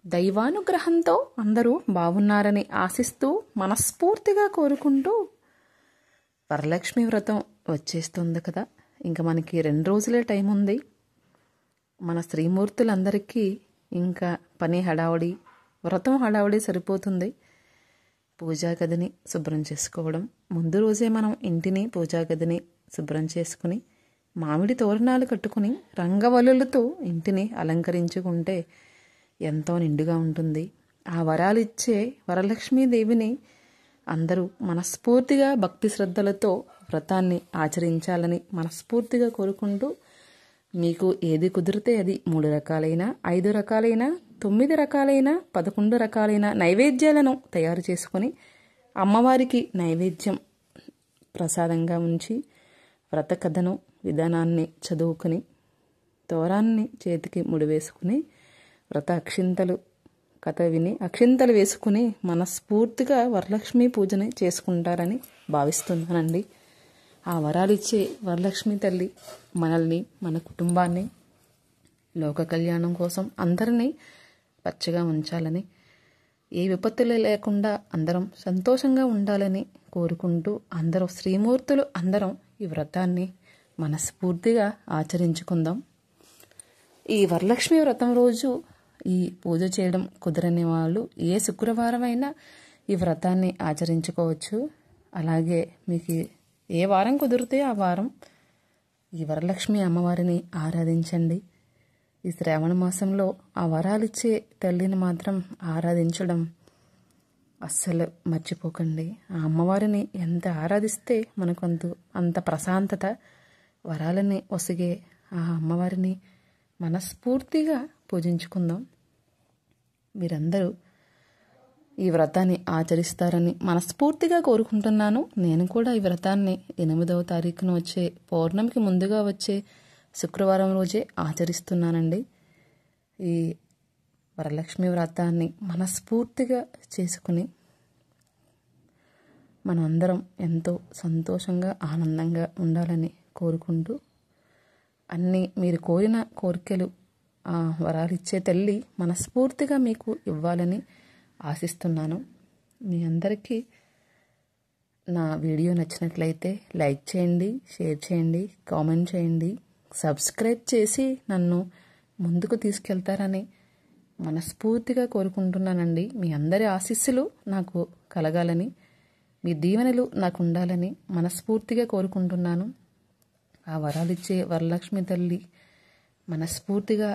దైవానుగ్రహంతో అందరూ బాగున్నారని ఆశిస్తూ మనస్ఫూర్తిగా కోరుకుంటూ వరలక్ష్మి వ్రతం వచ్చేస్తుంది కదా. ఇంకా మనకి 2 రోజులే టైం ఉంది. మన స్త్రీమూర్తులందరికీ ఇంకా పని హడావుడి, వ్రతం హడావుడి సరిపోతుంది. పూజా గదిని శుభ్రం చేసుకోవడం, ముందు రోజే మనం ఇంటిని పూజా గదిని శుభ్రం చేసుకుని మామిడి తోరణాలు కట్టుకుని రంగవల్లులతో ఇంటిని అలంకరించుకుంటే ఎంతో నిండుగా ఉంటుంది. ఆ వరాలు ఇచ్చే వరలక్ష్మీదేవిని అందరూ మనస్ఫూర్తిగా భక్తి శ్రద్ధలతో వ్రతాన్ని ఆచరించాలని మనస్ఫూర్తిగా కోరుకుంటూ, మీకు ఏది కుదిరితే అది 3 రకాలైన, 5 రకాలైన, 9 రకాలైన, 11 రకాలైన నైవేద్యాలను తయారు చేసుకొని అమ్మవారికి నైవేద్యం ప్రసాదంగా ఉంచి వ్రత కథను విధానాన్ని చదువుకుని తోరాన్ని చేతికి ముడివేసుకుని వ్రత అక్షింతలు కథ విని అక్షింతలు వేసుకుని మనస్ఫూర్తిగా వరలక్ష్మి పూజని చేసుకుంటారని భావిస్తున్నానండి. ఆ వరాలిచ్చే వరలక్ష్మి తల్లి మనల్ని, మన కుటుంబాన్ని లోక కళ్యాణం కోసం అందరినీ పచ్చగా ఉంచాలని, ఏ విపత్తులు లేకుండా అందరం సంతోషంగా ఉండాలని కోరుకుంటూ అందరూ శ్రీమూర్తులు అందరం ఈ వ్రతాన్ని మనస్ఫూర్తిగా ఆచరించుకుందాం. ఈ వరలక్ష్మి వ్రతం రోజు ఈ పూజ చేయడం కుదరని వాళ్ళు ఏ శుక్రవారం అయినా ఈ వ్రతాన్ని ఆచరించుకోవచ్చు. అలాగే మీకు ఏ వారం కుదిరితే ఆ వారం ఈ వరలక్ష్మి అమ్మవారిని ఆరాధించండి. ఈ శ్రావణ మాసంలో ఆ వరాలిచ్చే తల్లిని మాత్రం ఆరాధించడం అస్సలు మర్చిపోకండి. ఆ అమ్మవారిని ఎంత ఆరాధిస్తే మనకు అంత ప్రశాంతత, వరాలని ఒసిగే ఆ అమ్మవారిని మనస్ఫూర్తిగా పూజించుకుందాం. మీరందరూ ఈ వ్రతాన్ని ఆచరిస్తారని మనస్ఫూర్తిగా కోరుకుంటున్నాను. నేను కూడా ఈ వ్రతాన్ని 8వ తారీఖున వచ్చే పౌర్ణమికి ముందుగా వచ్చే శుక్రవారం రోజే ఆచరిస్తున్నానండి. ఈ వరలక్ష్మి వ్రతాన్ని మనస్ఫూర్తిగా చేసుకుని మనం అందరం ఎంతో సంతోషంగా ఆనందంగా ఉండాలని కోరుకుంటూ, అన్నీ మీరు కోరిన కోరికలు ఆ వరాలిచ్చే తల్లి మనస్ఫూర్తిగా మీకు ఇవ్వాలని ఆశిస్తున్నాను. మీ అందరికీ నా వీడియో నచ్చినట్లయితే లైక్ చేయండి, షేర్ చేయండి, కామెంట్ చేయండి, సబ్స్క్రైబ్ చేసి నన్ను ముందుకు తీసుకెళ్తారని మనస్ఫూర్తిగా కోరుకుంటున్నానండి. మీ అందరి ఆశీస్సులు నాకు కలగాలని, మీ దీవెనలు నాకు ఉండాలని మనస్ఫూర్తిగా కోరుకుంటున్నాను. ఆ వరాలిచ్చే వరలక్ష్మి తల్లి మనస్ఫూర్తిగా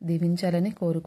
దీవించాలని కోరుకుంటున్నాను.